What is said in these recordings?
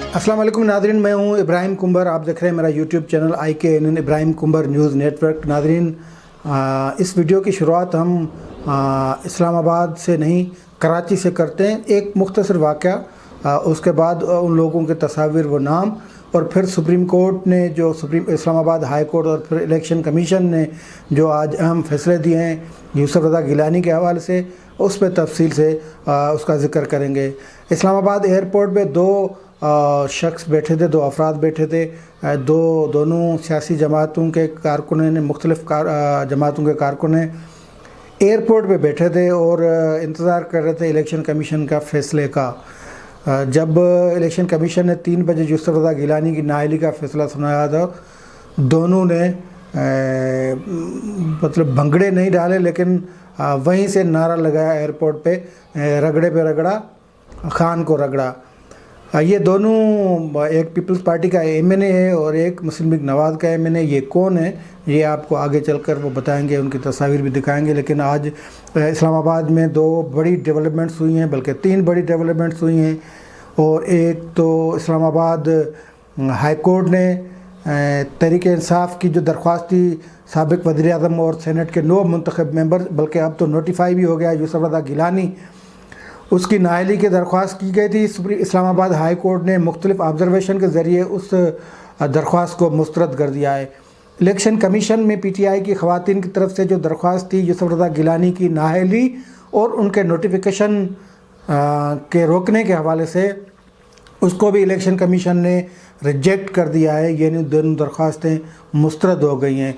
अस्सलाम वालेकुम नादरीन, मैं हूं इब्राहिम कुंबर। आप देख रहे हैं मेरा YouTube channel IKNN Ibrahim comber news network. Nadreen, इस वीडियो की शुरुआत हम इस्लामाबाद से नहीं कराची से करते हैं। एक मुख्तसर वाक़या, उसके बाद उन लोगों के तस्वीर व नाम, और फिर सुप्रीम कोर्ट ने जो इस्लामाबाद हाई कोर्ट और फिर इलेक्शन कमीशन ने जो आज अहम फैसले दिए हैं यूसुफ रज़ा गिलानी के हवाले से, उस पर तफसील से उसका ज़िक्र करेंगे। इस्लामाबाद एयरपोर्ट पे दो शख्स बैठे थे, दो अफराद बैठे थे। दोनों सियासी जमातों के कारकुन ने, मुख्तलिफ़ जमातों के कारकुन एयरपोर्ट पे बैठे थे और इंतज़ार कर रहे थे इलेक्शन कमीशन का फ़ैसले का। जब इलेक्शन कमीशन ने 3 बजे यूसुफ रज़ा गिलानी की नाअहली का फ़ैसला सुनाया था, दोनों ने मतलब भंगड़े नहीं डाले, लेकिन वहीं से नारा लगाया एयरपोर्ट पे, रगड़े पे रगड़ा, खान को रगड़ा। ये दोनों, एक पीपल्स पार्टी का MNA है और एक मुस्लिम लीग नवाज़ का MNA। ये कौन है ये आपको आगे चलकर वो बताएंगे, उनकी तस्वीर भी दिखाएंगे। लेकिन आज इस्लामाबाद में 2 बड़ी डेवलपमेंट्स हुई हैं, बल्कि 3 बड़ी डेवलपमेंट्स हुई हैं। और एक तो इस्लामाबाद हाई कोर्ट ने तहरीक इंसाफ की जो दरख्वास्त थी साबिक़ वज़ीर आज़म और सेनेट के 9 मुंतखब मेंबर, बल्कि अब तो नोटिफाई भी हो गया यूसुफ रज़ा गिलानी, उसकी नाअहली की दरख्वास्त की गई थी। इस्लामाबाद हाई कोर्ट ने मुख्तलिफ़ ऑब्ज़रवेशन के ज़रिए उस दरख्वास्त को मुस्तरद कर दिया है। इलेक्शन कमीशन में PTI की ख़वातीन की तरफ से जो दरख्वास्त थी यूसुफ रज़ा गिलानी की नाअहली और उनके नोटिफिकेशन के रोकने के हवाले से, उसको भी इलेक्शन कमीशन ने रिजेक्ट कर दिया है। ये दोनों दरख्वास्तें मुस्तरद हो गई हैं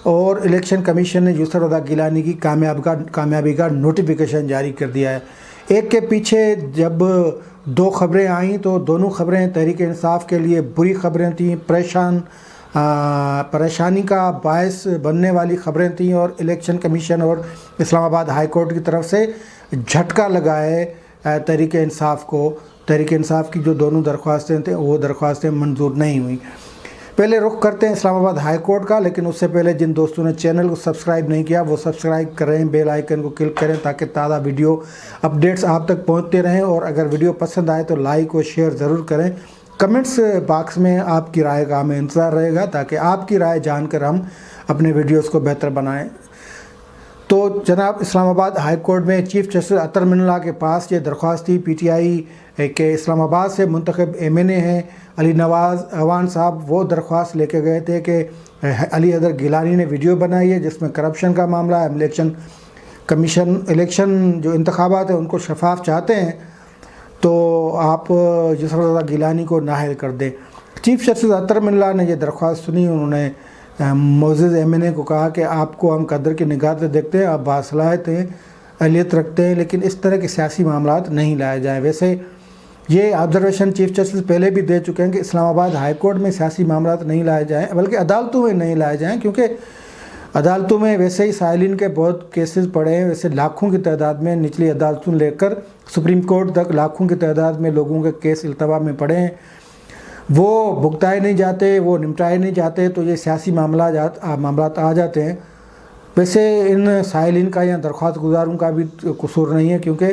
और इलेक्शन कमीशन ने यूसुफ रज़ा गिलानी की कामयाबी का नोटिफिकेशन जारी कर दिया है। एक के पीछे जब 2 खबरें आईं तो दोनों खबरें तहरीक इंसाफ के लिए बुरी खबरें थीं, परेशानी का बायस बनने वाली खबरें थीं, और इलेक्शन कमीशन और इस्लामाबाद हाई कोर्ट की तरफ से झटका लगा है तहरीक इंसाफ को। तहरीक इंसाफ की जो दोनों दरख्वास्तें थीं वो दरख्वास्तें मंजूर नहीं हुई। पहले रुख करते हैं इस्लामाबाद हाई कोर्ट का, लेकिन उससे पहले जिन दोस्तों ने चैनल को सब्सक्राइब नहीं किया वो सब्सक्राइब करें, बेल आइकन को क्लिक करें ताकि ताज़ा वीडियो अपडेट्स आप तक पहुंचते रहें। और अगर वीडियो पसंद आए तो लाइक और शेयर ज़रूर करें। कमेंट्स बॉक्स में आपकी राय का हमें इंतज़ार रहेगा ताकि आपकी राय जानकर हम अपने वीडियोज़ को बेहतर बनाएँ। तो जनाब, इस्लामाबाद हाई कोर्ट में चीफ जस्टिस अतर मिन्नल्लाह के पास ये दरख्वास्त थी। PTI के इस्लामाबाद से मुंतखब MNA हैं अली नवाज़ अवान साहब, वो दरख्वास्त लेके गए थे कि अली हैदर गिलानी ने वीडियो बनाई है जिसमें करप्शन का मामला है। इलेक्शन कमीशन इलेक्शन जो इंतखाबात है उनको शफाफ चाहते हैं, तो आप यूसुफ रज़ा गिलानी को नाअहल कर दें। चीफ जस्टिस अतर मिन्नल्लाह ने यह दरख्वास्त सुनी। उन्होंने मोअज़्ज़ज़ MNA को कहा कि आपको हम कदर की निगाह से देखते हैं, आप बासलाहियत हैं, अहलियत रखते हैं, लेकिन इस तरह के सियासी मामलात नहीं लाए जाएँ। वैसे ये ऑब्जर्वेशन चीफ जस्टिस पहले भी दे चुके हैं कि इस्लामाबाद हाई कोर्ट में सियासी मामलात नहीं लाए जाएँ, बल्कि अदालतों में नहीं लाए जाएँ, क्योंकि अदालतों में वैसे ही साइलिन के बहुत केसेस पड़े हैं। वैसे लाखों की तादाद में निचली अदालतों लेकर सुप्रीम कोर्ट तक लाखों की तादाद में लोगों के केस इल्तवा में पड़े हैं, वो भुगताए नहीं जाते, वो निपटाए नहीं जाते, तो ये सियासी मामलात आ जाते हैं। वैसे इन साइलिन का या दरख्वास्त गुजारों का भी कसूर नहीं है, क्योंकि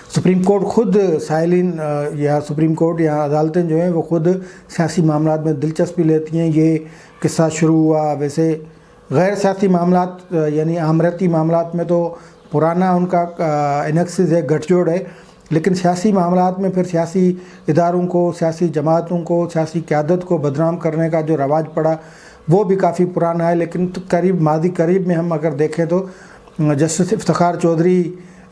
सुप्रीम कोर्ट खुद साइलिन या सुप्रीम कोर्ट या अदालतें जो हैं वो खुद सियासी मामलात में दिलचस्पी लेती हैं। ये किस्सा शुरू हुआ, वैसे गैर सियासी मामलात यानी आमरती मामलात में तो पुराना उनका एनेक्सिस है, गठजोड़ है, लेकिन सियासी मामलात में फिर सियासी इदारों को, सियासी जमातों को, सियासी क़यादत को बदनाम करने का जो रवाज पड़ा वो भी काफ़ी पुराना है। लेकिन तो मादी करीब में हम अगर देखें तो जस्टिस इफ्तिखार चौधरी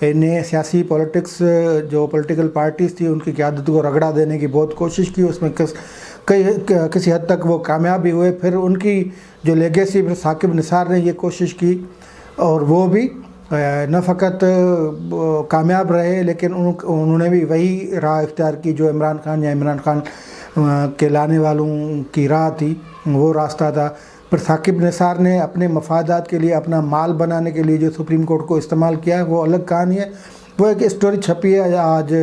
ने सियासी पॉलिटिक्स, जो पॉलिटिकल पार्टीज़ थी, उनकी क़यादत को रगड़ा देने की बहुत कोशिश की। उसमें किसी हद तक वो कामयाब भी हुए। फिर उनकी जो लेगेसी, फिर साकिब निसार ने ये कोशिश की और वो भी न फ़कत कामयाब रहे, लेकिन उन्होंने भी वही राह इख्तियार की जो इमरान खान या इमरान खान के लाने वालों की राह थी, वो रास्ता था। फिर साकिब निसार ने अपने मफादात के लिए, अपना माल बनाने के लिए जो सुप्रीम कोर्ट को इस्तेमाल किया, वो अलग कहानी है। वो एक स्टोरी छपी है आज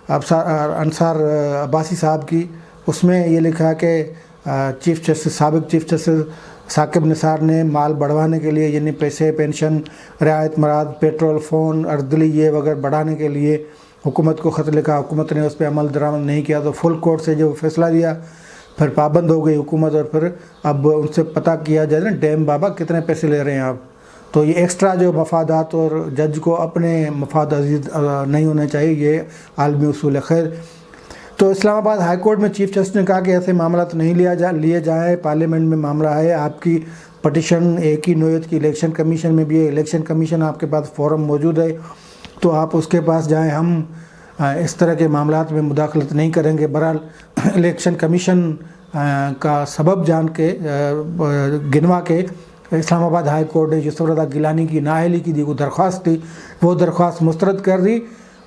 अंसार अब्बासी साहब की, उसमें ये लिखा है कि साबिक़ चीफ जस्टिस साकिब निसार ने माल बढ़वाने के लिए, यानी पैसे, पेंशन, रियायत मराद, पेट्रोल, फ़ोन, अर्दली ये वगैरह बढ़ाने के लिए हुकूमत को ख़त लिखा, हुकूमत ने उस पर अमल दरामद नहीं किया तो फुल कोर्ट से जो फैसला दिया, फिर पाबंद हो गई हुकूमत और फिर अब उनसे पता किया जाए ना डैम बाबा कितने पैसे ले रहे हैं आप। तो ये एक्स्ट्रा जो मफादात और जज को अपने मफाद अजीज नहीं होने चाहिए, ये आलमी उसूल है। खैर, तो इस्लामाबाद हाई कोर्ट में चीफ जस्टिस ने कहा कि ऐसे मामला तो नहीं लिए जाए, पार्लियामेंट में मामला है, आपकी पटिशन एक ही नोयत की इलेक्शन कमीशन में भी है, इलेक्शन कमीशन आपके पास फोरम मौजूद है तो आप उसके पास जाएं, हम इस तरह के मामलात में मुदाखलत नहीं करेंगे। बहरहाल इलेक्शन कमीशन का सबब जान के गिनवा के इस्लामाबाद हाई कोर्ट ने यूसुफ रज़ा गिलानी की नाअहली की जो दरख्वास्त थी वो दरख्वास्त मुस्तरद कर दी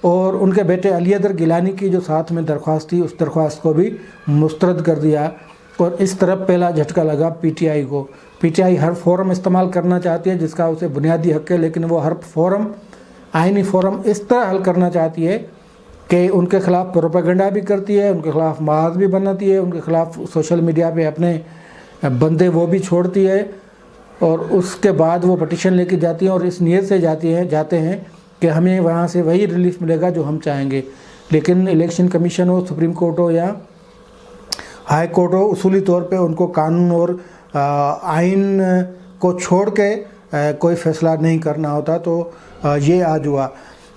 और उनके बेटे अली अदर गिलानी की जो साथ में दरख्वास्त थी उस दरख्वास्त को भी मुस्तरद कर दिया। और इस तरफ पहला झटका लगा पीटीआई को। पीटीआई हर फोरम इस्तेमाल करना चाहती है जिसका उसे बुनियादी हक़ है, लेकिन वो हर फोरम आइनी फोरम इस तरह हल करना चाहती है कि उनके ख़िलाफ़ प्रोपेगेंडा भी करती है, उनके ख़िलाफ़ महाज भी बनाती है, उनके ख़िलाफ़ सोशल मीडिया पे अपने बंदे वो भी छोड़ती है और उसके बाद वो पटिशन लेके जाती हैं और इस नीयत से जाते हैं कि हमें वहाँ से वही रिलीफ मिलेगा जो हम चाहेंगे। लेकिन इलेक्शन कमीशन हो, सुप्रीम कोर्ट हो या हाई कोर्ट हो, उसूली तौर पे उनको कानून और आइन को छोड़ के कोई फ़ैसला नहीं करना होता। तो ये आज हुआ।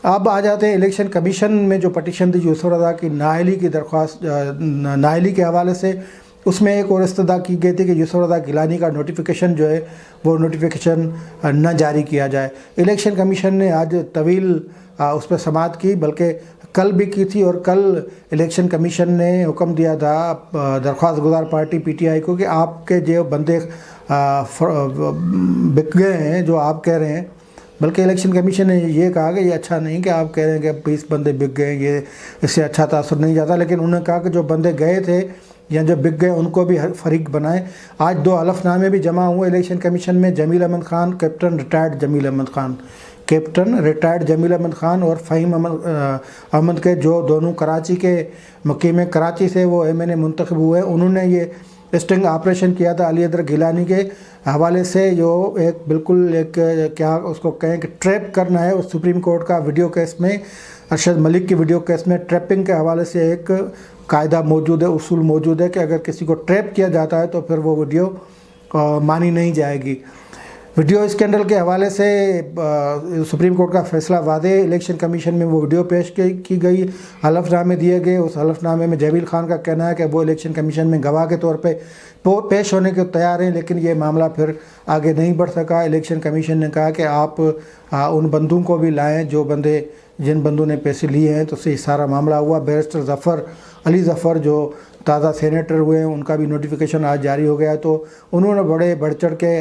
अब आ जाते हैं इलेक्शन कमीशन में जो पटिशन थी यूसुफ रज़ा की नाअहली की दरख्वास्त, नाअहली के हवाले से उसमें एक और इस्तदा की गई थी कि यूसुफ रज़ा गिलानी का नोटिफिकेशन जो है वो नोटिफिकेशन न जारी किया जाए। इलेक्शन कमीशन ने आज तवील उस पर समाअत की, बल्कि कल भी की थी और कल इलेक्शन कमीशन ने हुक्म दिया था दरख्वास्त गुजार पार्टी पीटीआई को कि आपके जो बंदे बिक गए हैं जो आप कह रहे हैं, बल्कि इलेक्शन कमीशन ने ये कहा कि ये अच्छा नहीं कि आप कह रहे हैं कि 20 बंदे बिक गए, ये इससे अच्छा तासुर नहीं जाता, लेकिन उन्होंने कहा कि जो बंदे गए थे या जो बिक गए उनको भी फरीक बनाएं। आज 2 हलफनामे भी जमा हुए इलेक्शन कमीशन में, जमील अहमद ख़ान, कैप्टन रिटायर्ड जमील अहमद ख़ान और फ़हीम अहमद के जो दोनों कराची के मुकीम कराची से वो MNA मुंतखब हुए। उन्होंने ये स्टिंग ऑपरेशन किया था अली अदर गिलानी के हवाले से, जो एक बिल्कुल एक क्या उसको कहें कि ट्रैप करना है। उस सुप्रीम कोर्ट का वीडियो केस में, अरशद मलिक की वीडियो केस में ट्रैपिंग के हवाले से एक कायदा मौजूद है, उसूल मौजूद है कि अगर किसी को ट्रैप किया जाता है तो फिर वो वीडियो मानी नहीं जाएगी। वीडियो स्कैंडल के हवाले से सुप्रीम कोर्ट का फैसला वादे, इलेक्शन कमीशन में वो वीडियो पेश की गई, हलफनामे दिए गए। उस हलफनामे में जमील खान का कहना है कि वो इलेक्शन कमीशन में गवाह के तौर पे पेश होने के तैयार हैं, लेकिन ये मामला फिर आगे नहीं बढ़ सका। इलेक्शन कमीशन ने कहा कि आप उन बंदों को भी लाएँ जिन बंदों ने पैसे लिए हैं। तो से सारा मामला हुआ। बैरिस्टर अली ज़फ़र जो ताज़ा सेनेटर हुए हैं उनका भी नोटिफिकेशन आज जारी हो गया। तो उन्होंने बड़े बढ़ चढ़ के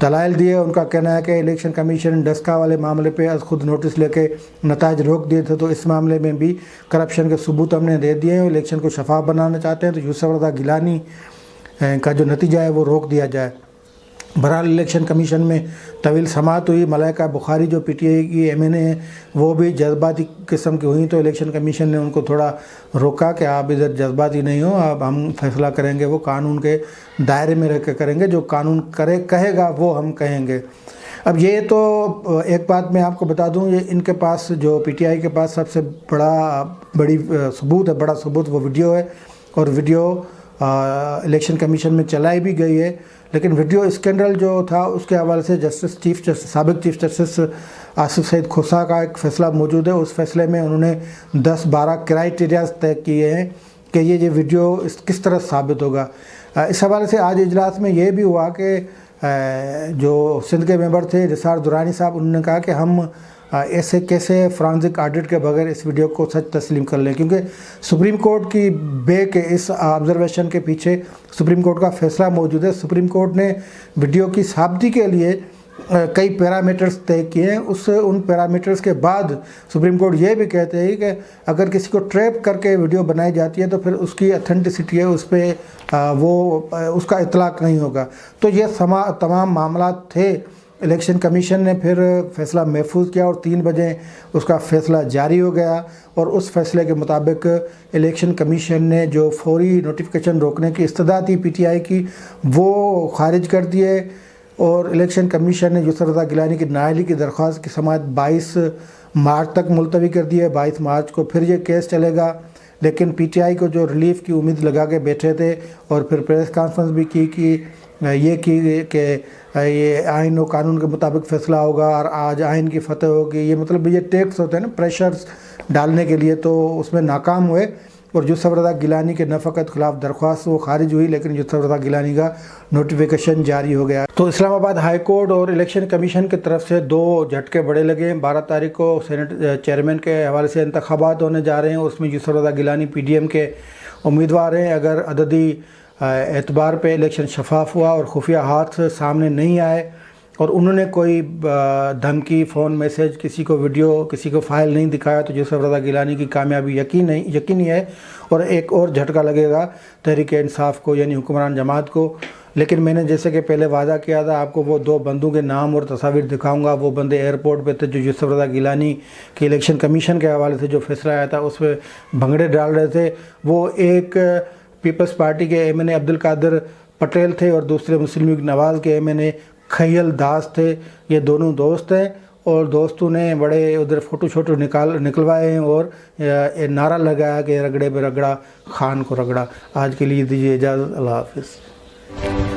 दलाइल दिए। उनका कहना है कि इलेक्शन कमीशन डस्का वाले मामले पे आज खुद नोटिस लेके नताइज रोक दिए थे, तो इस मामले में भी करप्शन के सबूत हमने दे दिए हैं। इलेक्शन को शफाफ बनाना चाहते हैं तो यूसुफ रज़ा गिलानी का जो नतीजा है वो रोक दिया जाए। बहरहाल इलेक्शन कमीशन में तवील समाअत हुई। मलाइका बुखारी जो पीटीआई की MNA है वो भी जज्बाती किस्म की हुई, तो इलेक्शन कमीशन ने उनको थोड़ा रोका कि आप इधर जज्बाती नहीं हो, अब हम फैसला करेंगे वो कानून के दायरे में रह कर करेंगे, जो कानून कहेगा वो हम कहेंगे। अब ये तो एक बात मैं आपको बता दूं, ये इनके पास जो पीटीआई के पास सबसे बड़ी सबूत है, बड़ा सबूत वो वीडियो है, और वीडियो इलेक्शन कमीशन में चलाई भी गई है। लेकिन वीडियो स्कैंडल जो था उसके हवाले से साबिक चीफ जस्टिस आसिफ सईद खोसा का एक फ़ैसला मौजूद है। उस फैसले में उन्होंने 10-12 क्राइटेरियाज तय किए हैं कि ये वीडियो किस तरह साबित होगा। इस हवाले से आज इजलास में ये भी हुआ कि जो सिंध के मेंबर थे रिसार दुरानी साहब, उन्होंने कहा कि हम ऐसे कैसे फॉरेंसिक ऑडिट के बगैर इस वीडियो को सच तस्लीम कर लें, क्योंकि सुप्रीम कोर्ट की के इस ऑब्जर्वेशन के पीछे सुप्रीम कोर्ट का फैसला मौजूद है। सुप्रीम कोर्ट ने वीडियो की साबिती के लिए कई पैरामीटर्स तय किए हैं। उन पैरामीटर्स के बाद सुप्रीम कोर्ट ये भी कहते हैं कि अगर किसी को ट्रैप करके वीडियो बनाई जाती है तो फिर उसकी अथेंटिसिटी है, उस पर उसका इतलाक नहीं होगा। तो ये तमाम मामला थे। इलेक्शन कमीशन ने फिर फैसला महफूज किया और 3 बजे उसका फ़ैसला जारी हो गया, और उस फैसले के मुताबिक इलेक्शन कमीशन ने जो फौरी नोटिफिकेशन रोकने की इस्तदा थी पीटीआई की वो खारिज कर दिए। اور الیکشن کمیشن نے یسر رضا گیلانی کی نااہلی کی درخواست کی سماعت 22 مارچ تک ملتوی کر دی ہے۔ 22 مارچ کو پھر یہ کیس چلے گا، لیکن پی ٹی آئی کو جو ریلیف کی امید لگا کے بیٹھے تھے اور پھر پریس کانفرنس بھی کی کہ یہ آئین و قانون کے مطابق فیصلہ ہوگا اور آج آئین کی فتح ہوگی، یہ مطلب یہ ٹیکس ہوتے ہیں نا پریشرز ڈالنے کے لیے، تو اس میں ناکام ہوئے اور یسر رضا گیلانی کے نفقت خلاف درخواست وہ خارج ہوئی، لیکن یسر رضا گیلانی کا نوٹیفیکیشن جاری ہو گیا۔ تو اسلام آباد ہائی کورٹ اور الیکشن کمیشن کی طرف سے 2 جھٹکے بڑے لگے ہیں۔ 12 تاریخ کو سینٹ چیئرمین کے حوالے سے انتخابات ہونے جا رہے ہیں، اس میں یسر Raza Gilani P D M کے امیدوار ہیں۔ اگر عددی اعتبار پہ الیکشن شفاف ہوا اور خفیہ ہاتھ سامنے نہیں آئے اور انہوں نے کوئی دھمکی، فون میسج، کسی کو ویڈیو، کسی کو فائل نہیں دکھایا، تو یسر رضا گیلانی کی کامیابی یقینی ہے۔ اور ایک اور جھٹکا لگے گا تحریک انصاف کو، یعنی حکمران جماعت کو۔ لیکن میں نے جیسے کہ پہلے وعدہ کیا تھا، آپ کو وہ 2 بندوں کے نام اور تصاویر دکھاؤں گا۔ وہ بندے ایئرپورٹ پہ تھے جو یسر رضا گیلانی کے الیکشن کمیشن کے حوالے سے جو فیصلہ آیا تھا اس پہ بھنگڑے ڈال رہے تھے۔ وہ ایک پیپلز پارٹی کے ایم این اے عبدالقادر پٹیل تھے اور دوسرے مسلم لیگ نواز کے ایم این اے خیل داس تھے۔ یہ دونوں دوست ہیں اور دوستوں نے بڑے ادھر فوٹو نکلوائے ہیں اور نعرہ لگایا کہ رگڑے پہ رگڑا، خان کو رگڑا۔ آج کے لیے دیجیے اجازت، اللہ حافظ۔